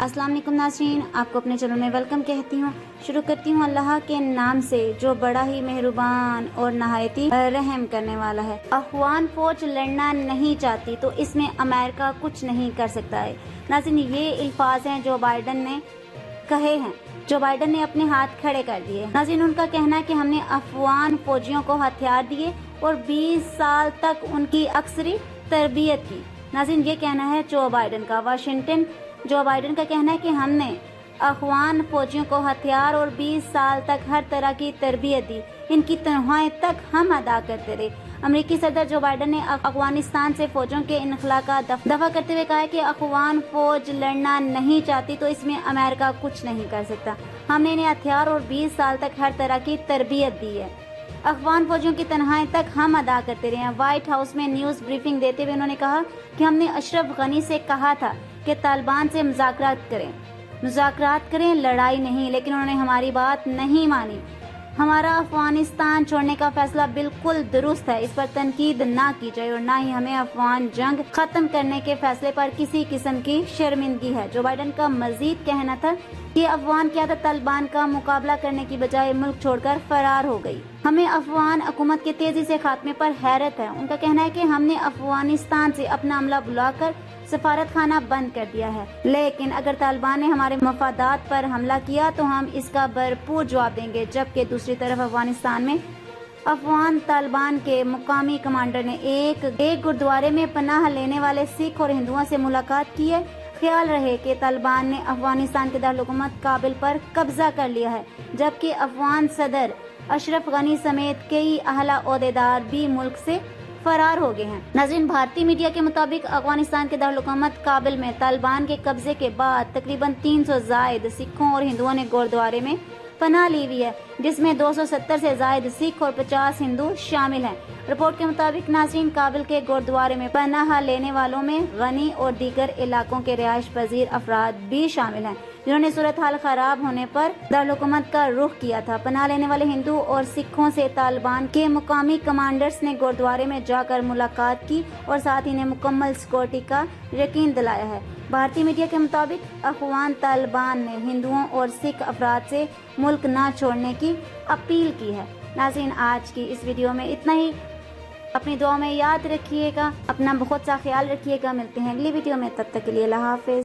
السلام علیکم ناظرین، آپ کو اپنے چینل میں ویلکم کہتی ہوں۔ شروع کرتی ہوں اللہ کے نام سے جو بڑا ہی مہربان اور نہایت ہی رحم کرنے والا ہے۔ افغان فوج لڑنا نہیں چاہتی تو اس میں امریکہ کچھ نہیں کر سکتا ہے۔ ناظرین، یہ الفاظ ہیں جو بائیڈن نے کہے ہیں، جو بائیڈن نے اپنے ہاتھ کھڑے کر دیے۔ ناظرین، ان کا کہنا ہے کہ ہم نے افغان فوجیوں کو ہتھیار دیے اور 20 سال تک ان کی عسکری تربیت کی۔ ناظرین، یہ کہنا ہے جو بائیڈن کا۔ جو بائیڈن کا کہنا ہے کہ ہم نے افغان فوجیوں کو ہتھیار اور 20 سال تک ہر طرح کی تربیت دی، ان کی تنخواہیں تک ہم ادا کرتے رہے۔ امریکی صدر جو بائیڈن نے افغانستان سے فوجوں کے انخلا کا دفاع کرتے ہوئے کہا ہے کہ افغان فوج لڑنا نہیں چاہتی تو اس میں امریکہ کچھ نہیں کر سکتا۔ ہم نے انہیں ہتھیار اور 20 سال تک ہر طرح کی تربیت دی ہے۔ افغان فوجیوں کی تنخواہیں تک ہم ادا کرتے رہے ہیں۔ وائٹ ہاؤس میں نیوز بریفنگ دیتے ہوئے انہوں نے کہا کہ ہم نے اشرف غنی سے کہا تھا کہ طالبان سے مذاکرات کریں، لڑائی نہیں، لیکن انہوں نے ہماری بات نہیں مانی۔ ہمارا افغانستان چھوڑنے کا فیصلہ بالکل درست ہے، اس پر تنقید نہ کی جائے اور نہ ہی ہمیں افغان جنگ ختم کرنے کے فیصلے پر کسی قسم کی شرمندگی ہے۔ جو بائیڈن کا مزید کہنا تھا کہ افغان قیادت طالبان کا مقابلہ کرنے کی بجائے ملک چھوڑ کر فرار ہو گئی۔ ہمیں افغان حکومت کے تیزی سے خاتمے پر حیرت ہے۔ ان کا کہنا ہے کہ ہم نے افغانستان سے اپنا عملہ بلا کر سفارت خانہ بند کر دیا ہے، لیکن اگر طالبان نے ہمارے مفادات پر حملہ کیا تو ہم اس کا بھرپور جواب دیں گے۔ جبکہ دوسری طرف افغانستان میں افغان طالبان کے مقامی کمانڈر نے ایک گردوارے میں پناہ لینے والے سکھ اور ہندوؤں سے ملاقات کی ہے۔ خیال رہے کہ طالبان نے افغانستان کے دارالحکومت کابل پر قبضہ کر لیا ہے، جبکہ افغان صدر اشرف غنی سمیت کئی اعلیٰ عہدیدار بھی ملک سے فرار ہو گئے ہیں۔ ناظرین، بھارتی میڈیا کے مطابق افغانستان کے دارالحکومت کابل میں طالبان کے قبضے کے بعد تقریباً 300 زائد سکھوں اور ہندوؤں نے گردوارے میں پناہ لی ہوئی ہے، جس میں 270 سے زائد سکھ اور 50 ہندو شامل ہیں۔ رپورٹ کے مطابق ناظرین، کابل کے گردوارے میں پناہ لینے والوں میں غنی اور دیگر علاقوں کے رہائش پذیر افراد بھی شامل ہیں، جنہوں نے صورتحال خراب ہونے پر دارالحکومت کا رخ کیا تھا۔ پناہ لینے والے ہندو اور سکھوں سے طالبان کے مقامی کمانڈرز نے گردوارے میں جا کر ملاقات کی اور ساتھ انہیں مکمل سیکورٹی کا یقین دلایا ہے۔ بھارتی میڈیا کے مطابق افغان طالبان نے ہندوؤں اور سکھ افراد سے ملک نہ چھوڑنے کی اپیل کی ہے۔ ناظرین، آج کی اس ویڈیو میں اتنا ہی۔ اپنی دعاؤں میں یاد رکھیے گا، اپنا بہت سا خیال رکھیے گا۔ ملتے ہیں اگلی ویڈیو میں، تب تک کے لیے اللہ حافظ۔